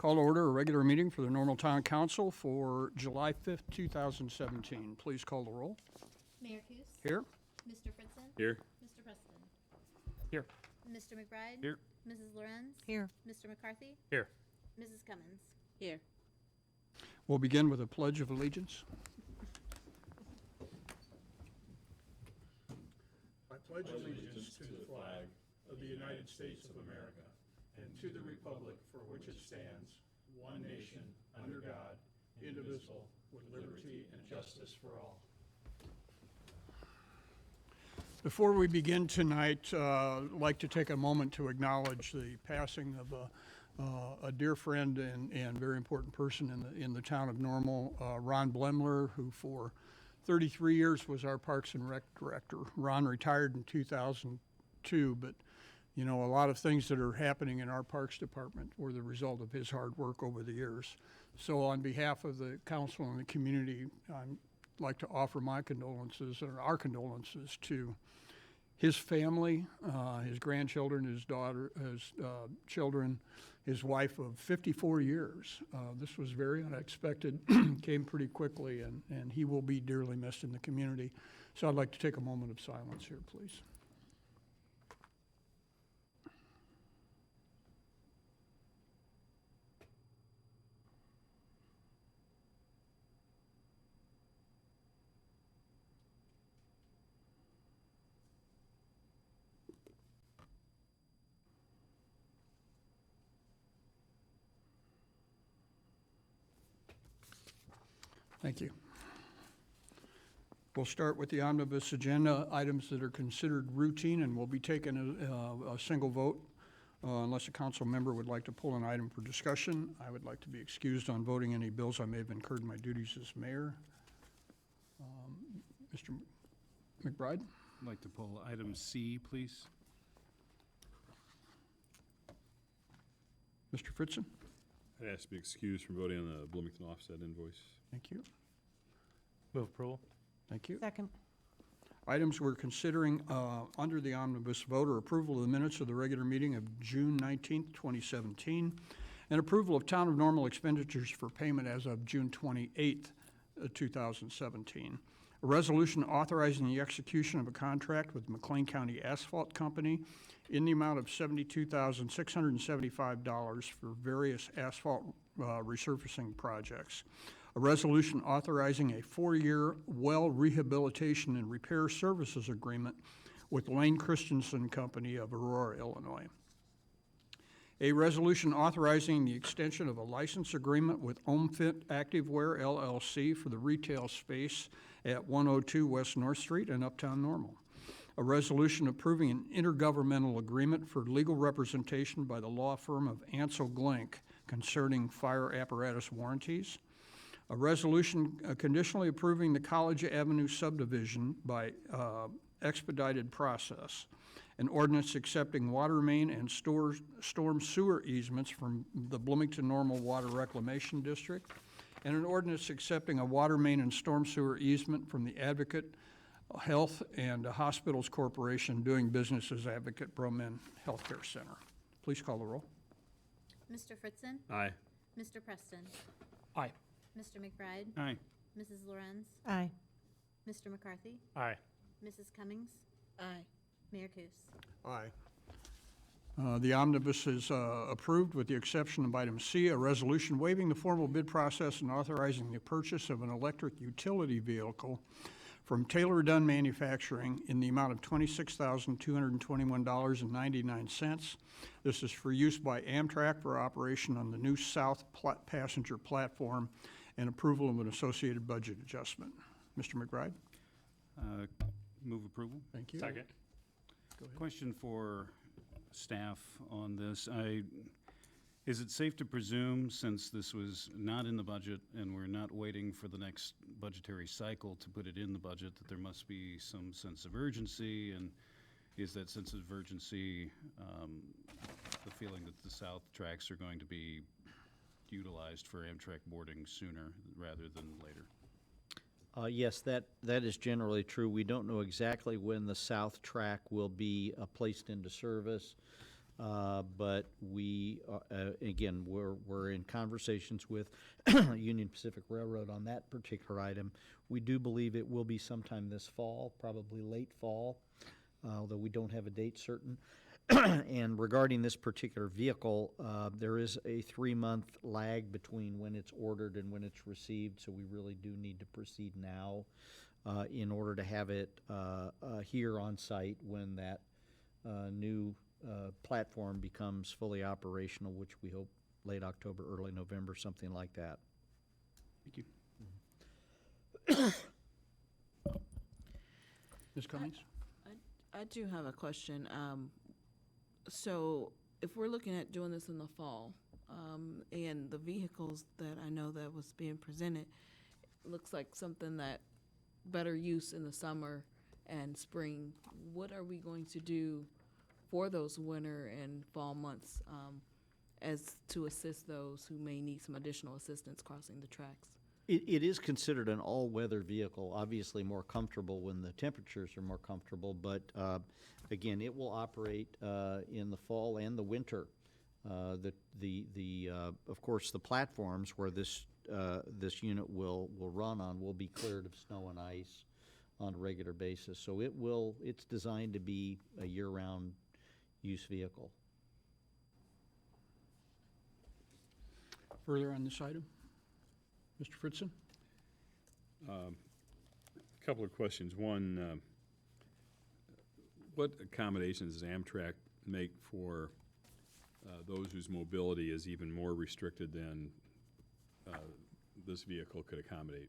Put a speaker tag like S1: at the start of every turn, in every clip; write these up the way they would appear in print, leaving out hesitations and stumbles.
S1: Call to order a regular meeting for the Normal Town Council for July 5th, 2017. Please call the roll.
S2: Mayor Coos?
S1: Here.
S2: Mr. Fritzen?
S3: Here.
S2: Mr. Preston?
S3: Here.
S2: Mr. McBride?
S3: Here.
S2: Mrs. Lorenz?
S4: Here.
S2: Mr. McCarthy?
S3: Here.
S2: Mrs. Cummins?
S4: Here.
S1: We'll begin with a pledge of allegiance. I pledge allegiance to the flag of the United States of America and to the republic for which it stands, one nation, under God, indivisible, with liberty and justice for all. Before we begin tonight, I'd like to take a moment to acknowledge the passing of a dear friend and very important person in the town of Normal, Ron Blemler, who for 33 years was our Parks and Rec director. Ron retired in 2002, but you know, a lot of things that are happening in our Parks Department were the result of his hard work over the years. So on behalf of the council and the community, I'd like to offer my condolences, or our condolences, to his family, his grandchildren, his daughter, his children, his wife of 54 years. This was very unexpected, came pretty quickly, and he will be dearly missed in the community. So I'd like to take a moment of silence here, please. Thank you. We'll start with the omnibus agenda, items that are considered routine and will be taken a single vote unless a council member would like to pull an item for discussion. I would like to be excused on voting any bills I may have incurred in my duties as mayor. Mr. McBride?
S3: I'd like to pull item C, please.
S1: Mr. Fritzen?
S5: I'd ask to be excused from voting on the Bloomington offset invoice.
S1: Thank you.
S3: Move approval.
S1: Thank you.
S4: Second.
S1: Items we're considering under the omnibus vote are approval of the minutes of the regular meeting of June 19th, 2017, and approval of Town of Normal expenditures for payment as of June 28th, 2017. A resolution authorizing the execution of a contract with McLean County Asphalt Company in the amount of $72,675 for various asphalt resurfacing projects. A resolution authorizing a 4-year well rehabilitation and repair services agreement with Lane Christensen Company of Aurora, Illinois. A resolution authorizing the extension of a license agreement with OmFit Activewear LLC for the retail space at 102 West North Street in Uptown Normal. A resolution approving an intergovernmental agreement for legal representation by the law firm of Ansel Glink concerning fire apparatus warranties. A resolution conditionally approving the College Avenue subdivision by expedited process. An ordinance accepting water main and storm sewer easements from the Bloomington Normal Water Reclamation District. And an ordinance accepting a water main and storm sewer easement from the Advocate Health and Hospitals Corporation doing business as Advocate Broman Healthcare Center. Please call the roll.
S2: Mr. Fritzen?
S5: Aye.
S2: Mr. Preston?
S3: Aye.
S2: Mr. McBride?
S3: Aye.
S2: Mrs. Lorenz?
S4: Aye.
S2: Mr. McCarthy?
S3: Aye.
S2: Mrs. Cummings?
S4: Aye.
S2: Mayor Coos?
S1: Aye. The omnibus is approved with the exception of item C, a resolution waiving the formal bid process and authorizing the purchase of an electric utility vehicle from Taylor Dunn Manufacturing in the amount of $26,221.99. This is for use by Amtrak for operation on the new South passenger platform and approval of an associated budget adjustment. Mr. McBride?
S3: Move approval.
S1: Thank you.
S3: Second.
S1: Go ahead.
S3: Question for staff on this. Is it safe to presume, since this was not in the budget and we're not waiting for the next budgetary cycle to put it in the budget, that there must be some sense of urgency? And is that sense of urgency the feeling that the South tracks are going to be utilized for Amtrak boarding sooner rather than later?
S6: Yes, that is generally true. We don't know exactly when the South Track will be placed into service. But we, again, we're in conversations with Union Pacific Railroad on that particular item. We do believe it will be sometime this fall, probably late fall, although we don't have a date certain. And regarding this particular vehicle, there is a 3-month lag between when it's ordered and when it's received, so we really do need to proceed now in order to have it here on site when that new platform becomes fully operational, which we hope late October, early November, something like that.
S3: Thank you.
S1: Ms. Cummings?
S4: I do have a question. So if we're looking at doing this in the fall, and the vehicles that I know that was being presented, looks like something that better use in the summer and spring, what are we going to do for those winter and fall months as to assist those who may need some additional assistance crossing the tracks?
S6: It is considered an all-weather vehicle, obviously more comfortable when the temperatures are more comfortable, but again, it will operate in the fall and the winter. Of course, the platforms where this unit will run on will be cleared of snow and ice on a regular basis, so it's designed to be a year-round use vehicle.
S1: Further on this item? Mr. Fritzen?
S5: A couple of questions. One, what accommodations does Amtrak make for those whose mobility is even more restricted than this vehicle could accommodate?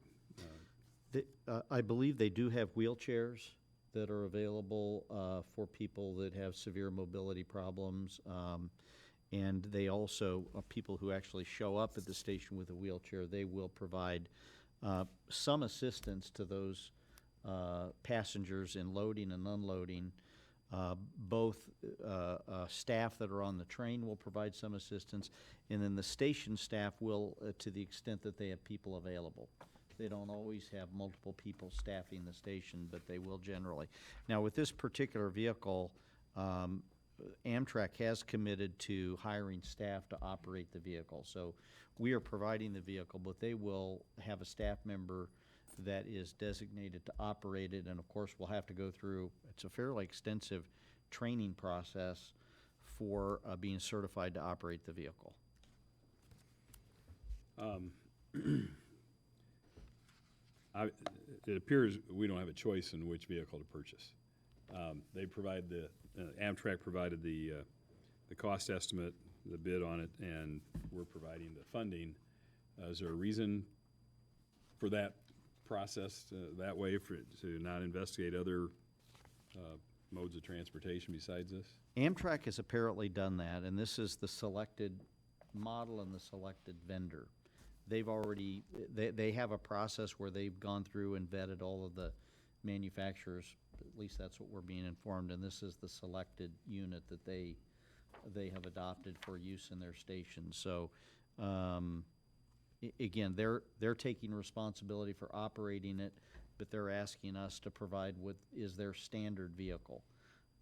S6: I believe they do have wheelchairs that are available for people that have severe mobility problems. And they also, people who actually show up at the station with a wheelchair, they will provide some assistance to those passengers in loading and unloading. Both staff that are on the train will provide some assistance, and then the station staff will, to the extent that they have people available. They don't always have multiple people staffing the station, but they will generally. Now, with this particular vehicle, Amtrak has committed to hiring staff to operate the vehicle. So we are providing the vehicle, but they will have a staff member that is designated to operate it, and of course we'll have to go through, it's a fairly extensive training process for being certified to operate the vehicle.
S5: It appears we don't have a choice in which vehicle to purchase. They provide Amtrak provided the cost estimate, the bid on it, and we're providing the funding. Is there a reason for that process that way, to not investigate other modes of transportation besides this?
S6: Amtrak has apparently done that, and this is the selected model and the selected vendor. They've already, they have a process where they've gone through and vetted all of the manufacturers. At least that's what we're being informed, and this is the selected unit that they have adopted for use in their station. So, again, they're taking responsibility for operating it, but they're asking us to provide what is their standard vehicle.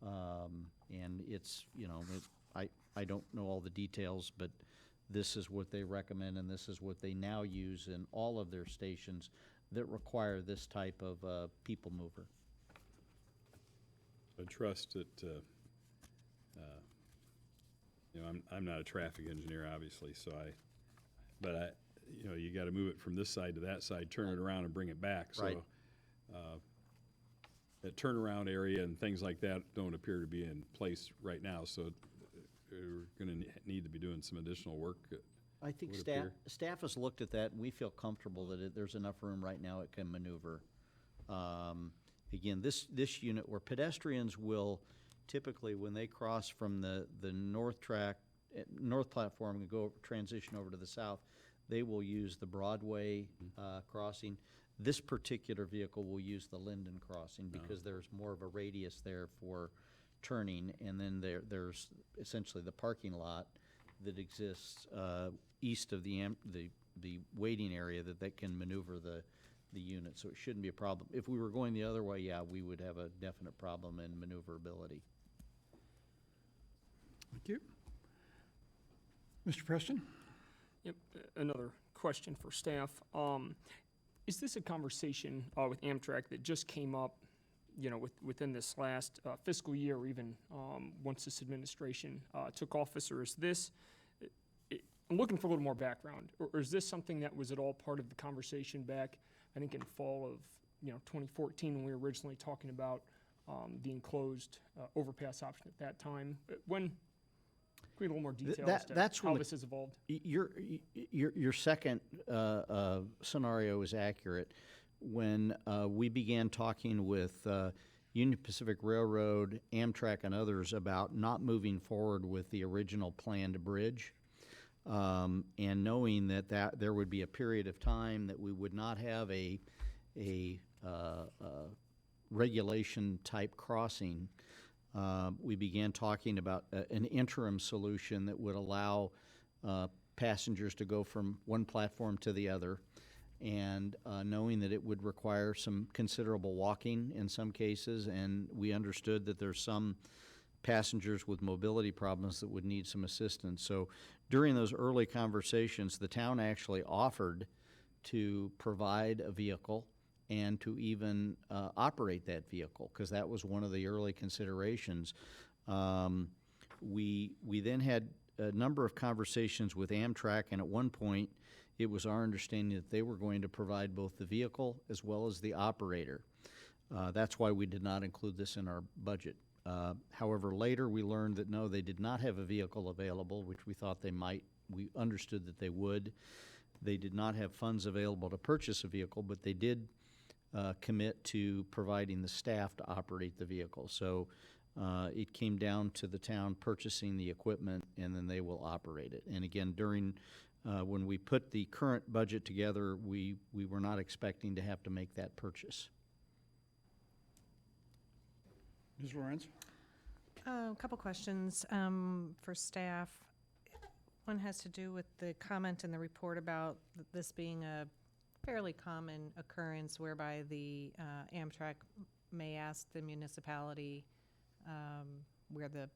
S6: And it's, I don't know all the details, but this is what they recommend, and this is what they now use in all of their stations that require this type of people mover.
S5: I trust that, I'm not a traffic engineer, obviously, but you got to move it from this side to that side, turn it around and bring it back.
S6: Right.
S5: So that turnaround area and things like that don't appear to be in place right now, so we're going to need to be doing some additional work.
S6: I think
S5: would
S6: staff,
S5: appear.
S6: staff has looked at that, and we feel comfortable that there's enough room right now it can maneuver. Again, this unit where pedestrians will typically, when they cross from the north platform and transition over to the south, they will use the Broadway crossing. This particular vehicle will use the Linden crossing because there's more of a radius there for turning, and then there's essentially the parking lot that exists east of the waiting area that can maneuver the unit, so it shouldn't be a problem. If we were going the other way, yeah, we would have a definite problem in maneuverability.
S1: Thank you. Mr. Preston?
S7: Yep, another question for staff. Is this a conversation with Amtrak that just came up, within this last fiscal year, or even once this administration took office, or is this? I'm looking for a little more background, or is this something that was at all part of the conversation back, I think, in fall of 2014 when we were originally talking about the enclosed overpass option at that time? When? Can we get a little more detail as to
S6: that's when
S7: how
S6: the-
S7: this has evolved?
S6: Your second scenario is accurate. When we began talking with Union Pacific Railroad, Amtrak, and others about not moving forward with the original planned bridge, and knowing that there would be a period of time that we would not have a regulation-type crossing, we began talking about an interim solution that would allow passengers to go from one platform to the other, and knowing that it would require some considerable walking in some cases, and we understood that there's some passengers with mobility problems that would need some assistance. So during those early conversations, the town actually offered to provide a vehicle and to even operate that vehicle, because that was one of the early considerations. We then had a number of conversations with Amtrak, and at one point, it was our understanding that they were going to provide both the vehicle as well as the operator. That's why we did not include this in our budget. However, later we learned that no, they did not have a vehicle available, which we thought they might. We understood that they would. They did not have funds available to purchase a vehicle, but they did commit to providing the staff to operate the vehicle. So it came down to the town purchasing the equipment, and then they will operate it. And again, during when we put the current budget together, we were not expecting to have to make that purchase.
S1: Ms. Lorenz?
S8: A couple questions for staff. One has to do with the comment in the report about this being a fairly common occurrence whereby the Amtrak may ask the municipality where the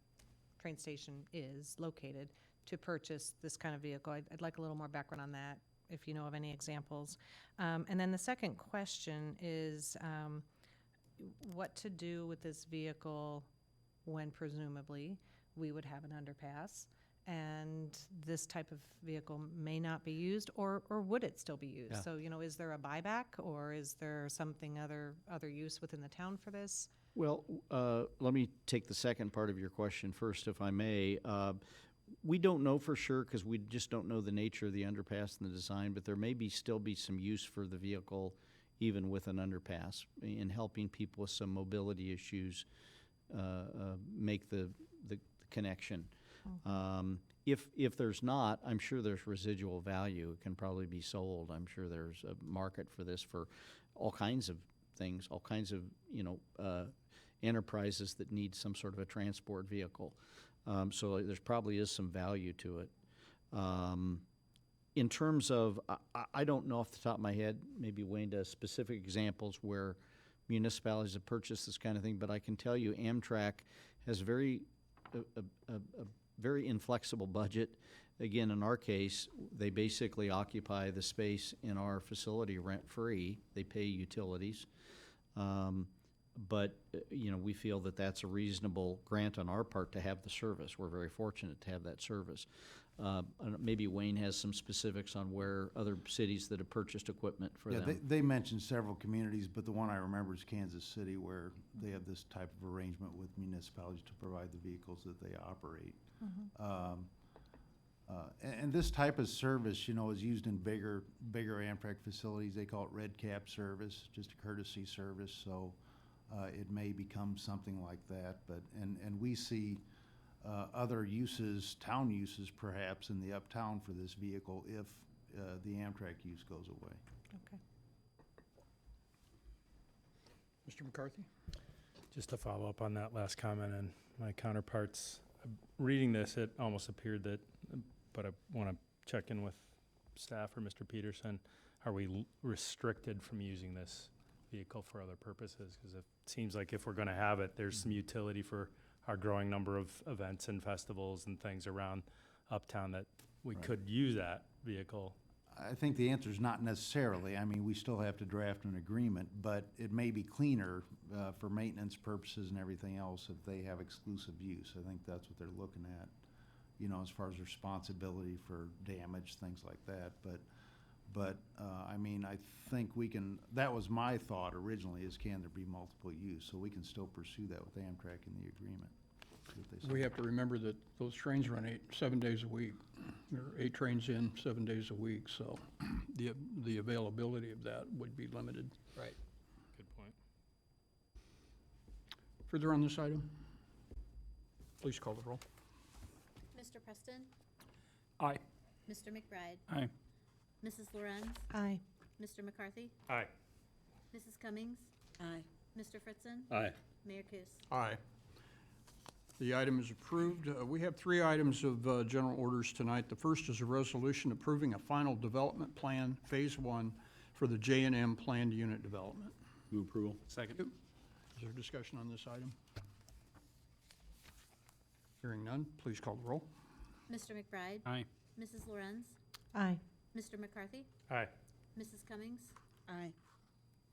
S8: train station is located to purchase this kind of vehicle. I'd like a little more background on that, if you know of any examples. And then the second question is what to do with this vehicle when presumably we would have an underpass and this type of vehicle may not be used, or would it still be used?
S6: Yeah.
S8: So, is there a buyback, or is there something other use within the town for this?
S6: Well, let me take the second part of your question first, if I may. We don't know for sure because we just don't know the nature of the underpass and the design, but there may still be some use for the vehicle even with an underpass in helping people with some mobility issues make the connection. If there's not, I'm sure there's residual value. It can probably be sold. I'm sure there's a market for this for all kinds of things, all kinds of enterprises that need some sort of a transport vehicle. So there's probably is some value to it. In terms of, I don't know off the top of my head, maybe Wayne does, specific examples where municipalities have purchased this kind of thing, but I can tell you Amtrak has a very inflexible budget. Again, in our case, they basically occupy the space in our facility rent-free. They pay utilities. But we feel that that's a reasonable grant on our part to have the service. We're very fortunate to have that service. Maybe Wayne has some specifics on where other cities that have purchased equipment for
S9: Yeah,
S6: them.
S9: they mentioned several communities, but the one I remember is Kansas City, where they have this type of arrangement with municipalities to provide the vehicles that they operate. And this type of service, is used in bigger Amtrak facilities. They call it red cap service, just a courtesy service. So it may become something like that. But and we see other uses, town uses perhaps, in the uptown for this vehicle if the Amtrak use goes away.
S8: Okay.
S1: Mr. McCarthy?
S10: Just to follow up on that last comment and my counterparts, reading this, it almost appeared that, but I want to check in with staff or Mr. Peterson, are we restricted from using this vehicle for other purposes? Because it seems like if we're going to have it, there's some utility for our growing number of events and festivals and things around uptown that we
S9: Right.
S10: could use that vehicle.
S9: I think the answer is not necessarily. I mean, we still have to draft an agreement, but it may be cleaner for maintenance purposes and everything else if they have exclusive use. I think that's what they're looking at, you know, as far as responsibility for damage, things like that. But I mean, I think we can, that was my thought originally, is can there be multiple use? So we can still pursue that with Amtrak in the agreement. See what they say.
S1: We have to remember that those trains run 7 days a week. There are 8 trains in, 7 days a week, so the availability of that would be limited.
S7: Right.
S10: Good point.
S1: Further on this item? Please call the roll.
S2: Mr. Preston?
S7: Aye.
S2: Mr. McBride?
S3: Aye.
S2: Mrs. Lorenz?
S8: Aye.
S2: Mr. McCarthy?
S10: Aye.
S2: Mrs. Cummings?
S4: Aye.
S2: Mr. Fritzen?
S5: Aye.
S2: Mayor Kus?
S1: Aye. The item is approved. We have 3 items of general orders tonight. The first is a resolution approving a final development plan, Phase 1, for the J&M planned unit development.
S5: Move approval.
S3: Second.
S1: Is there discussion on this item? Hearing none, please call the roll.
S2: Mr. McBride?
S3: Aye.
S2: Mrs. Lorenz?
S8: Aye.
S2: Mr. McCarthy?
S10: Aye.
S2: Mrs. Cummings?
S4: Aye.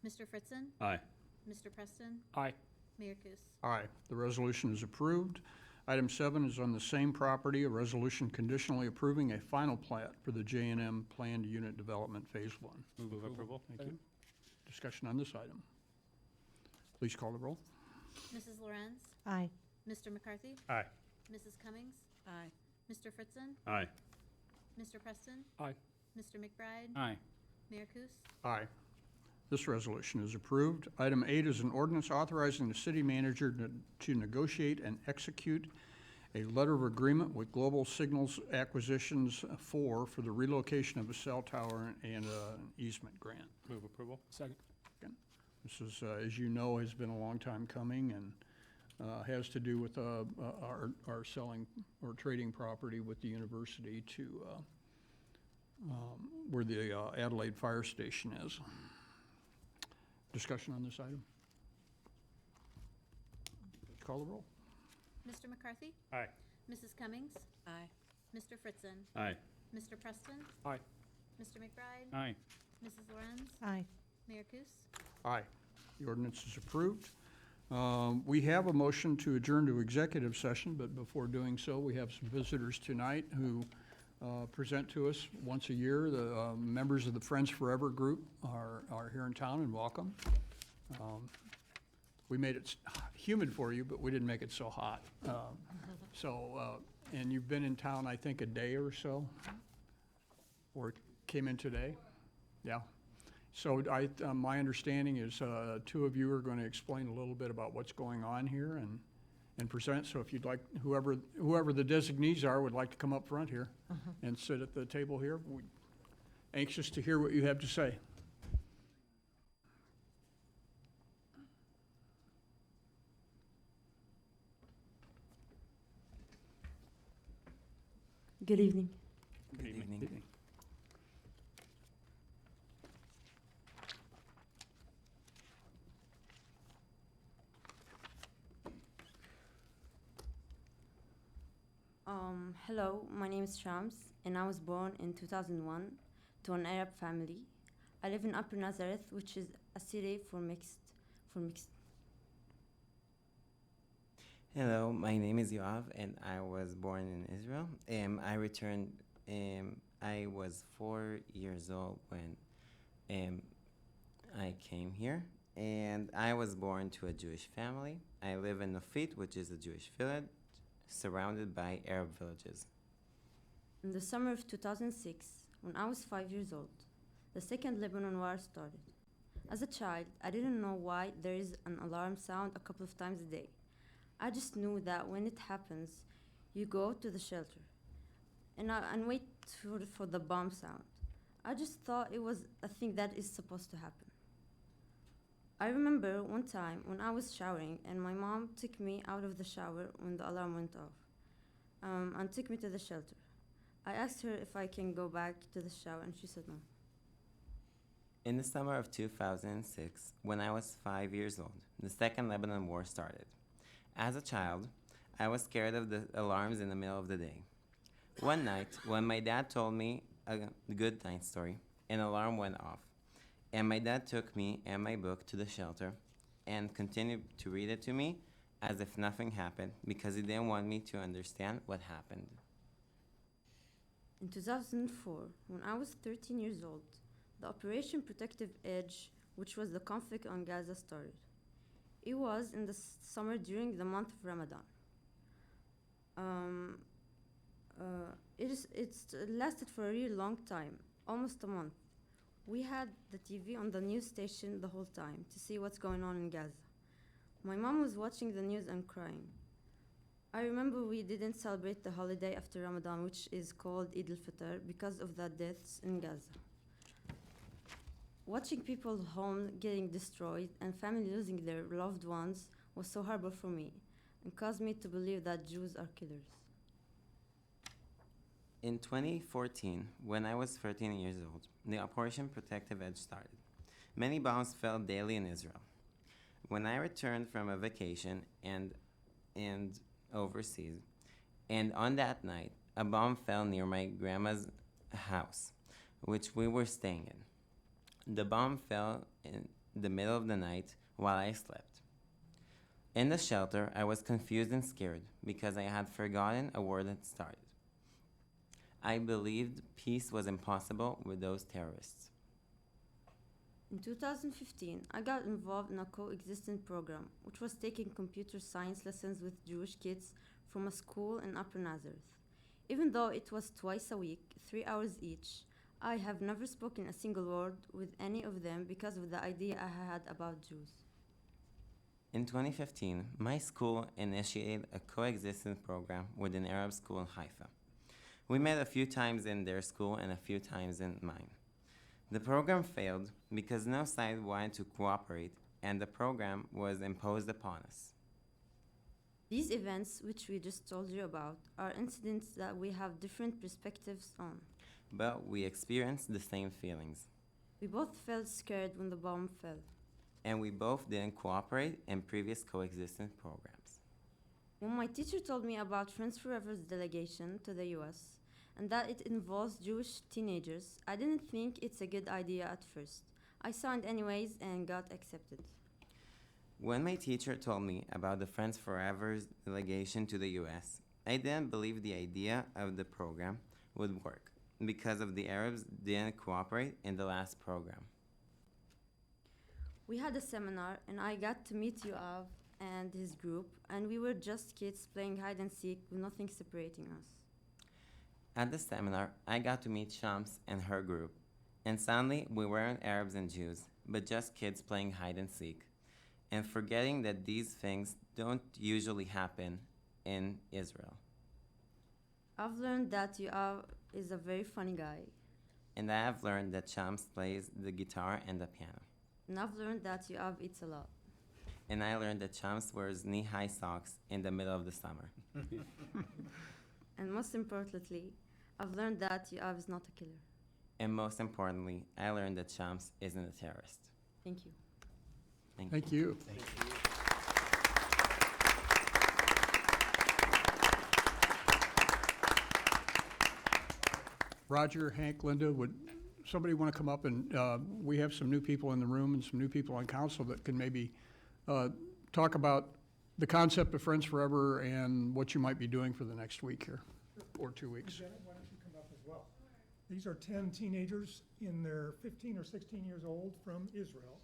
S2: Mr. Fritzen?
S5: Aye.
S2: Mr. Preston?
S7: Aye.
S2: Mayor Kus?
S1: Aye, the resolution is approved. Item 7 is on the same property, a resolution conditionally approving a final plat for the J&M planned unit development, Phase 1.
S10: Move approval.
S1: Thank you. Discussion on this item. Please call the roll.
S2: Mrs. Lorenz?
S8: Aye.
S2: Mr. McCarthy?
S10: Aye.
S2: Mrs. Cummings?
S4: Aye.
S2: Mr. Fritzen?
S5: Aye.
S2: Mr. Preston?
S7: Aye.
S2: Mr. McBride?
S3: Aye.
S2: Mayor Kus?
S1: Aye. This resolution is approved. Item 8 is an ordinance authorizing the city manager to negotiate and execute a letter of agreement with Global Signals Acquisitions for the relocation of a cell tower and an easement grant.
S10: Move approval.
S7: Second.
S1: This is, as you know, has been a long time coming and has to do with our selling or trading property with the university to where the Adelaide Fire Station is. Discussion on this item? Call the roll.
S2: Mr. McCarthy?
S10: Aye.
S2: Mrs. Cummings?
S4: Aye.
S2: Mr. Fritzen?
S5: Aye.
S2: Mr. Preston?
S7: Aye.
S2: Mr. McBride?
S3: Aye.
S2: Mrs. Lorenz?
S8: Aye.
S2: Mayor Kus?
S1: Aye. The ordinance is approved. We have a motion to adjourn to executive session, but before doing so, we have some visitors tonight who present to us once a year. The members of the Friends Forever group are here in town, and welcome. We made it humid for you, but we didn't make it so hot. And you've been in town, I think, a day or so? Or came in today? Yeah. So my understanding is 2 of you are going to explain a little bit about what's going on here and present. So if you'd like, whoever the designees are would like to come up front here and sit at the table here. We're anxious to hear what you have to say.
S11: Good evening.
S10: Good evening.
S11: Hello, my name is Shams, and I was born in 2001 to an Arab family. I live in Upper Nazareth, which is a city for mixed.
S12: Hello, my name is Yoav, and I was born in Israel. I returned. I was 4 years old when I came here, and I was born to a Jewish family. I live in Nofit, which is a Jewish village, surrounded by Arab villages.
S11: In the summer of 2006, when I was 5 years old, the Second Lebanon War started. As a child, I didn't know why there is an alarm sound a couple of times a day. I just knew that when it happens, you go to the shelter and wait for the bomb sound. I just thought it was a thing that is supposed to happen. I remember one time when I was showering and my mom took me out of the shower when the alarm went off and took me to the shelter. I asked her if I can go back to the shower and she said no.
S12: In the summer of 2006, when I was 5 years old, the Second Lebanon War started. As a child, I was scared of the alarms in the middle of the day. One night, when my dad told me a good night story, an alarm went off, and my dad took me and my book to the shelter and continued to read it to me as if nothing happened because he didn't want me to understand what happened.
S11: In 2004, when I was 13 years old, the Operation Protective Edge, which was the conflict on Gaza, started. It was in the summer during the month of Ramadan. It lasted for a really long time, almost a month. We had the TV on the news station the whole time to see what's going on in Gaza. My mom was watching the news and crying. I remember we didn't celebrate the holiday after Ramadan, which is called Eid al-Fitr, because of the deaths in Gaza. Watching people's homes getting destroyed and family losing their loved ones was so horrible for me and caused me to believe that Jews are killers.
S12: In 2014, when I was 13 years old, the Operation Protective Edge started. Many bombs fell daily in Israel. When I returned from a vacation and overseas, and on that night, a bomb fell near my grandma's house, which we were staying in. The bomb fell in the middle of the night while I slept. In the shelter, I was confused and scared because I had forgotten a war that started. I believed peace was impossible with those terrorists.
S11: In 2015, I got involved in a coexistence program, which was taking computer science lessons with Jewish kids from a school in Upper Nazareth. Even though it was twice a week, 3 hours each, I have never spoken a single word with any of them because of the idea I had about Jews.
S12: In 2015, my school initiated a coexistence program with an Arab school in Haifa. We met a few times in their school and a few times in mine. The program failed because no side wanted to cooperate, and the program was imposed upon us.
S11: These events, which we just told you about, are incidents that we have different perspectives on.
S12: But we experienced the same feelings,
S11: We both felt scared when the bomb fell.
S12: and we both didn't cooperate in previous coexistence programs.
S11: When my teacher told me about Friends Forever's delegation to the US and that it involves Jewish teenagers, I didn't think it's a good idea at first. I signed anyways and got accepted.
S12: When my teacher told me about the Friends Forever's delegation to the US, I didn't believe the idea of the program would work because of the Arabs didn't cooperate in the last program.
S11: We had a seminar and I got to meet Yoav and his group, and we were just kids playing hide and seek with nothing separating us.
S12: At the seminar, I got to meet Shams and her group, and suddenly we weren't Arabs and Jews, but just kids playing hide and seek, and forgetting that these things don't usually happen in Israel.
S11: I've learned that Yoav is a very funny guy,
S12: And I have learned that Shams plays the guitar and the piano.
S11: and I've learned that Yoav eats a lot.
S12: And I learned that Shams wears knee-high socks in the middle of the summer.
S11: And most importantly, I've learned that Yoav is not a killer.
S12: And most importantly, I learned that Shams isn't a terrorist.
S11: Thank you.
S1: Thank you. Roger, Hank, Linda, would somebody want to come up and, we have some new people in the room and some new people on council that can maybe talk about the concept of Friends Forever and what you might be doing for the next week here, or 2 weeks.
S13: Janet, why don't you come up as well? These are 10 teenagers in their 15 or 16 years old from Israel,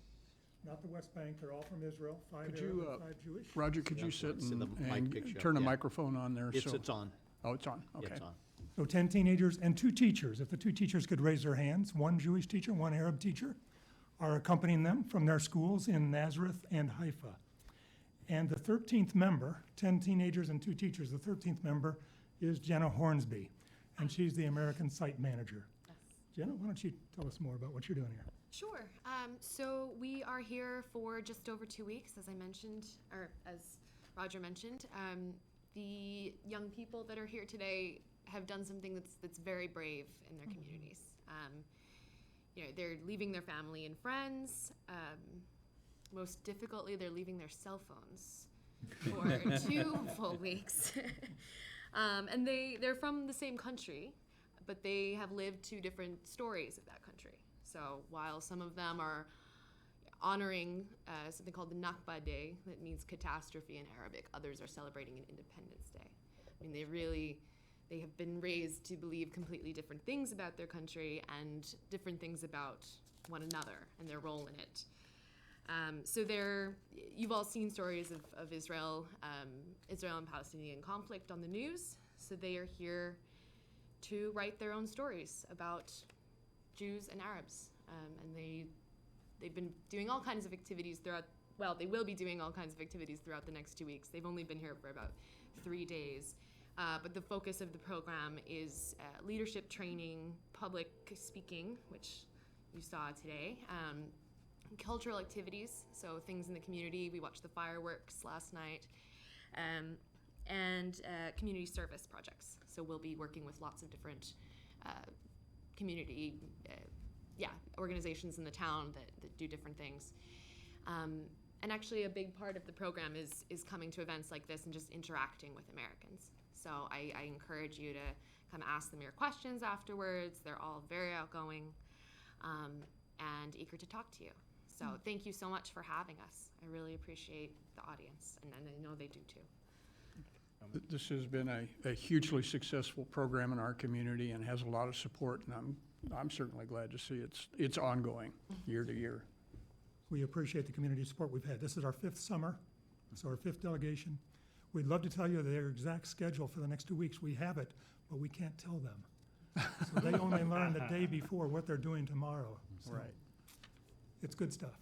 S13: not the West Bank. They're all from Israel, 5
S1: Could
S13: Arab
S1: you,
S13: and 5 Jewish.
S1: Roger, could you sit
S6: it's in the mic
S1: and
S6: picture,
S1: turn a
S6: yeah.
S1: microphone on there?
S6: It's
S1: so-
S6: on.
S1: Oh, it's on, okay.
S6: It's on.
S13: So 10 teenagers and 2 teachers. If the 2 teachers could raise their hands, 1 Jewish teacher, 1 Arab teacher, are accompanying them from their schools in Nazareth and Haifa. And the 13th member, 10 teenagers and 2 teachers, the 13th member is Jenna Hornsby, and she's the American site manager. Jenna, why don't you tell us more about what you're doing here?
S14: Sure. So we are here for just over 2 weeks, as I mentioned, or as Roger mentioned. The young people that are here today have done something that's very brave in their communities. They're leaving their family and friends. Most difficultly, they're leaving their cell phones. for 2 full weeks. And they're from the same country, but they have lived 2 different stories of that country. So while some of them are honoring something called the Nakba Day, that means catastrophe in Arabic, others are celebrating an Independence Day. I mean, they have been raised to believe completely different things about their country and different things about one another and their role in it. So you've all seen stories of Israel and Palestinian conflict on the news. So they are here to write their own stories about Jews and Arabs. And they've been doing all kinds of activities they will be doing all kinds of activities throughout the next 2 weeks. They've only been here for about 3 days. But the focus of the program is leadership training, public speaking, which you saw today, cultural activities, so things in the community. We watched the fireworks last night, and community service projects. So we'll be working with lots of different community organizations in the town that do different things. And actually a big part of the program is coming to events like this and just interacting with Americans. So I encourage you to come ask them your questions afterwards. They're all very outgoing and eager to talk to you. So thank you so much for having us. I really appreciate the audience, and I know they do too.
S1: This has been a hugely successful program in our community and has a lot of support, and I'm certainly glad to see it's ongoing year to year.
S13: We appreciate the community support we've had. This is our 5th summer, so our 5th delegation. We'd love to tell you their exact schedule for the next 2 weeks. We have it, but we can't tell them. So they only learn the day before what they're doing tomorrow. So
S1: Right.
S13: It's good stuff.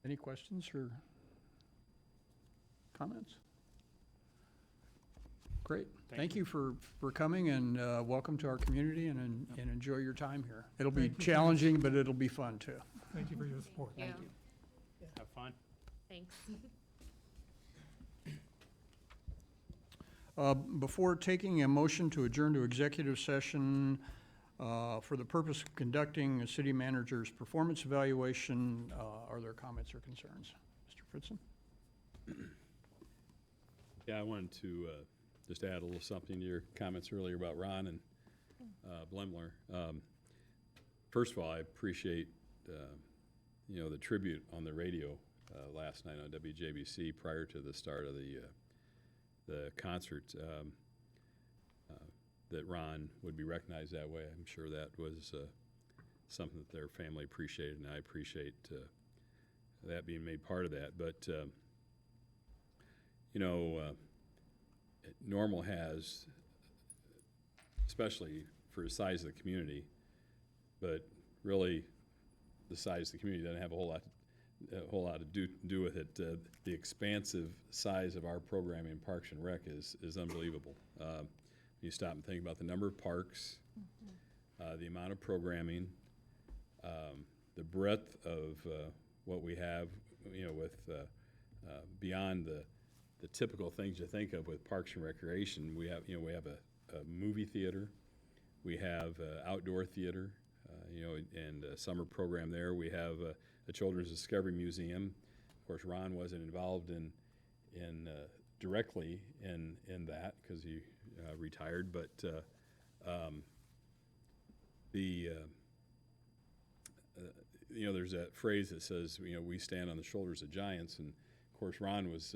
S1: Any questions or comments? Great. Thank you for coming, and welcome to our community, and enjoy your time here. It'll be
S13: Thank you.
S1: challenging, but it'll be fun too.
S13: Thank you for your support.
S14: Thank
S10: you. Have fun.
S14: Thanks.
S1: Before taking a motion to adjourn to executive session for the purpose of conducting a city manager's performance evaluation, are there comments or concerns? Mr. Fritzen?
S5: Yeah, I wanted to just add a little something to your comments earlier about Ron and Blemler. First of all, I appreciate the tribute on the radio last night on WJBC prior to the start of the concert. That Ron would be recognized that way. I'm sure that was something that their family appreciated, and I appreciate that being made part of that. But Normal has, especially for the size of the community, but really the size of the community doesn't have a whole lot to do with it. The expansive size of our programming in Parks and Rec is unbelievable. You stop and think about the number of parks, the amount of programming, the breadth of what we have, with beyond the typical things you think of with Parks and Recreation. We have a movie theater, we have outdoor theater, and a summer program there. We have a Children's Discovery Museum. Of course, Ron wasn't involved in directly in that because he retired, but there's that phrase that says, we stand on the shoulders of giants, and of course Ron was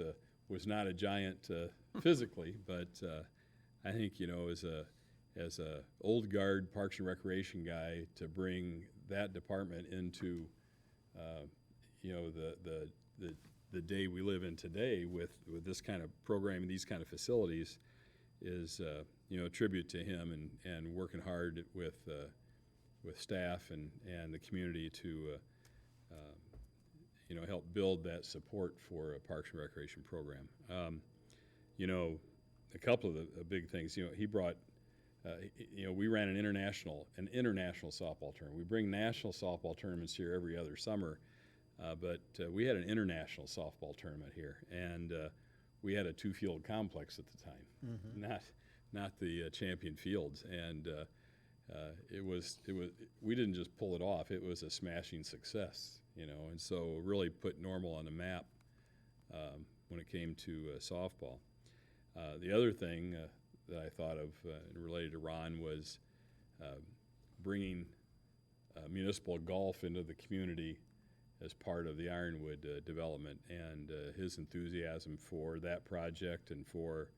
S5: not a giant physically, but I think as a old guard Parks and Recreation guy, to bring that department into the day we live in today with this kind of program, these kind of facilities, is a tribute to him and working hard with staff and the community to help build that support for a Parks and Recreation program. A couple of the big things, he brought, we ran an international softball tournament. We bring national softball tournaments here every other summer, but we had an international softball tournament here, and we had a 2-field complex at the time, not the champion fields, and we didn't just pull it off. It was a smashing success, and so really put Normal on the map when it came to softball. The other thing that I thought of related to Ron was bringing municipal golf into the community as part of the Ironwood development, and his enthusiasm for that project and for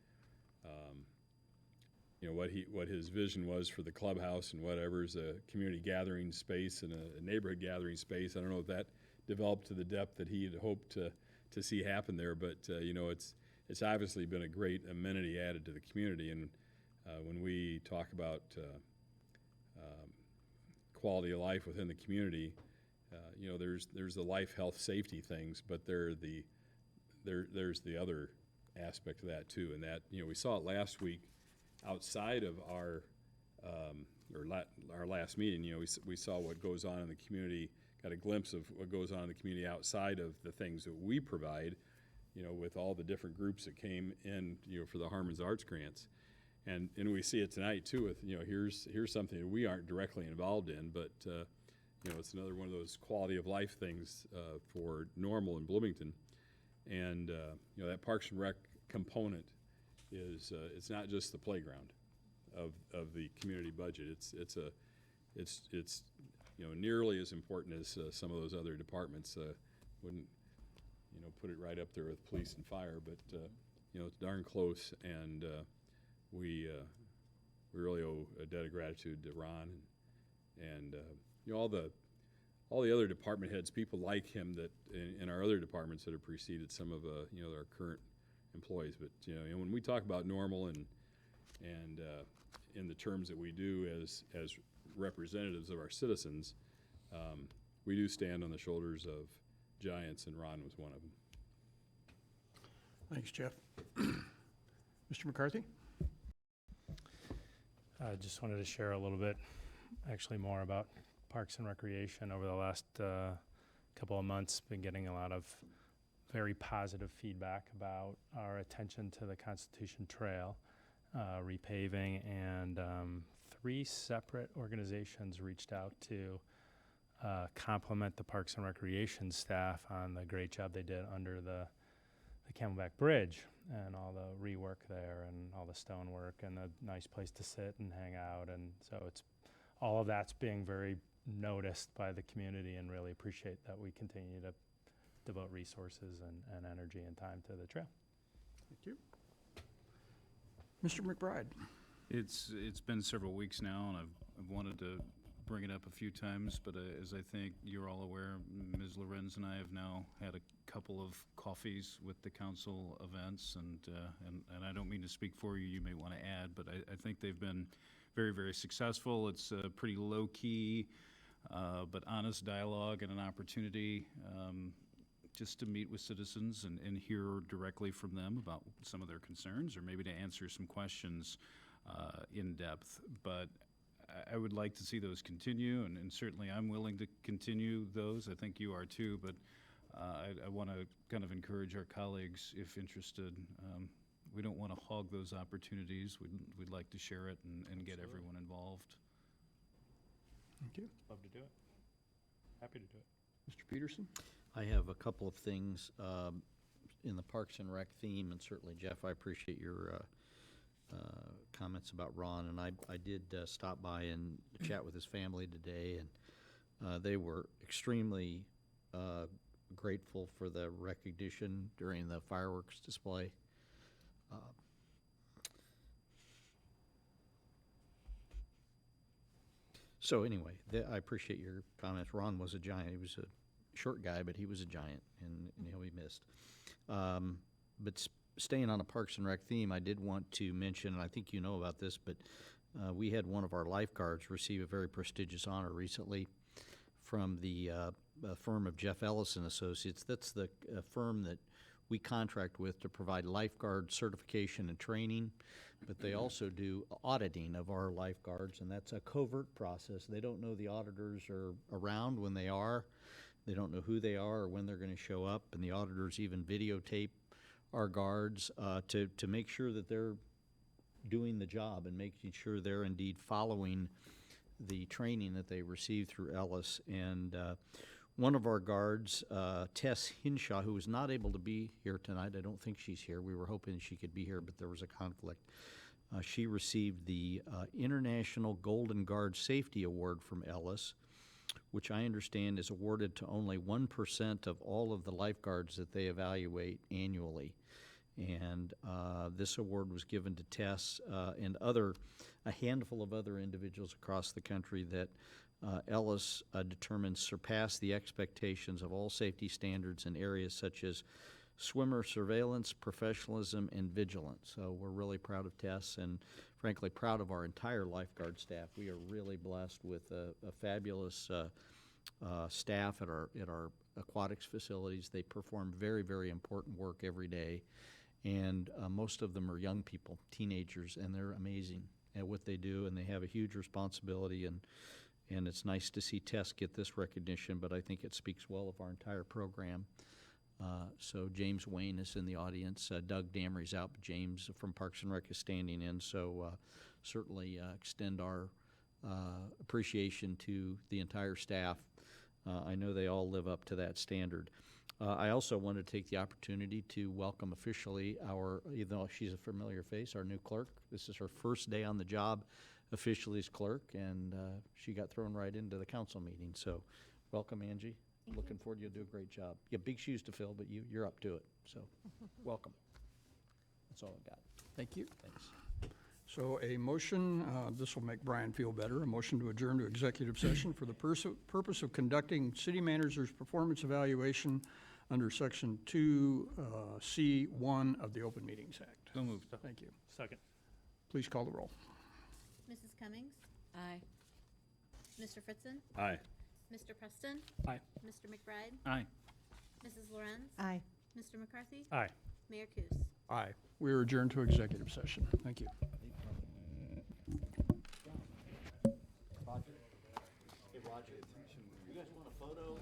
S5: what his vision was for the clubhouse and whatever's a community gathering space and a neighborhood gathering space. I don't know if that developed to the depth that he had hoped to see happen there, but it's obviously been a great amenity added to the community. And when we talk about quality of life within the community, there's the life, health, safety things, but there's the other aspect of that too. And that we saw it last week outside of our last meeting. We saw what goes on in the community, got a glimpse of what goes on in the community outside of the things that we provide, with all the different groups that came in, for the Harmon's Arts Grants. And we see it tonight too with, here's something that we aren't directly involved in, but it's another one of those quality of life things for Normal and Bloomington. And that Parks and Rec component is it's not just the playground of the community budget. It's nearly as important as some of those other departments. Wouldn't put it right up there with police and fire, but it's darn close. And we really owe a debt of gratitude to Ron and all the other department heads, people like him that in our other departments that have preceded some of our current employees. But when we talk about Normal and in the terms that we do as representatives of our citizens, we do stand on the shoulders of giants, and Ron was one of them.
S1: Thanks, Jeff. Mr. McCarthy?
S10: I just wanted to share a little bit, actually more about Parks and Recreation. Over the last couple of months, been getting a lot of very positive feedback about our attention to the Constitution Trail, repaving, and 3 separate organizations reached out to compliment the Parks and Recreation staff on the great job they did under the Camelback Bridge and all the rework there and all the stonework and a nice place to sit and hang out. And so all of that's being very noticed by the community, and really appreciate that we continue to devote resources and energy and time to the trail.
S1: Thank you. Mr. McBride?
S3: It's been several weeks now, and I've wanted to bring it up a few times, but as I think you're all aware, Ms. Lorenz and I have now had a couple of coffees with the council events, and I don't mean to speak for you, you may want to add, but I think they've been very, very successful. It's a pretty low-key but honest dialogue and an opportunity just to meet with citizens and hear directly from them about some of their concerns, or maybe to answer some questions in depth. But I would like to see those continue, and certainly I'm willing to continue those. I think you are too, but I want to kind of encourage our colleagues, if interested. We don't want to hog those opportunities. We'd like to share it and get everyone involved.
S1: Thank you.
S10: Love to do it. Happy to do it.
S1: Mr. Peterson?
S6: I have a couple of things in the Parks and Rec theme, and certainly, Jeff, I appreciate your comments about Ron, and I did stop by and chat with his family today, and they were extremely grateful for the recognition during the fireworks display. So anyway, I appreciate your comments. Ron was a giant. He was a short guy, but he was a giant, and he'll be missed. But staying on a Parks and Rec theme, I did want to mention, and I think you know about this, but we had one of our lifeguards receive a very prestigious honor recently from the firm of Jeff Ellis and Associates. That's the firm that we contract with to provide lifeguard certification and training, but they also do auditing of our lifeguards, and that's a covert process. They don't know the auditors are around when they are. They don't know who they are or when they're going to show up, and the auditors even videotape our guards to make sure that they're doing the job and making sure they're indeed following the training that they received through Ellis. And one of our guards, Tess Hinshaw, who was not able to be here tonight. I don't think she's here. We were hoping she could be here, but there was a conflict. She received the International Golden Guard Safety Award from Ellis, which I understand is awarded to only 1% of all of the lifeguards that they evaluate annually. And this award was given to Tess and a handful of other individuals across the country that Ellis determines surpass the expectations of all safety standards in areas such as swimmer surveillance, professionalism, and vigilance. So we're really proud of Tess and frankly proud of our entire lifeguard staff. We are really blessed with a fabulous staff at our aquatics facilities. They perform very, very important work every day. And most of them are young people, teenagers, and they're amazing at what they do, and they have a huge responsibility, and it's nice to see Tess get this recognition, but I think it speaks well of our entire program. So James Wayne is in the audience. Doug Damery's out, but James from Parks and Rec is standing in, so certainly extend our appreciation to the entire staff. I know they all live up to that standard. I also want to take the opportunity to welcome officially even though she's a familiar face, our new clerk. This is her first day on the job officially as clerk, and she got thrown right into the council meeting. So welcome, Angie. Looking forward, you'll do a great job. You have big shoes to fill, but you're up to it. So welcome. That's all I've got.
S1: Thank you.
S6: Thanks.
S1: So a motion, this will make Brian feel better, a motion to adjourn to executive session for the purpose of conducting city manager's performance evaluation under Section 2C1 of the Open Meetings Act.
S3: So moved.
S1: Thank you.
S10: Second.
S1: Please call the roll.
S2: Mrs. Cummings?
S4: Aye.
S2: Mr. Fritzen?
S5: Aye.
S2: Mr. Preston?
S7: Aye.
S2: Mr. McBride?
S3: Aye.
S2: Mrs. Lorenz?
S8: Aye.
S2: Mr. McCarthy?
S10: Aye.
S2: Mayor Kus?
S1: Aye. We are adjourned to executive session. Thank you.
S6: Hey, Roger, you guys want a photo?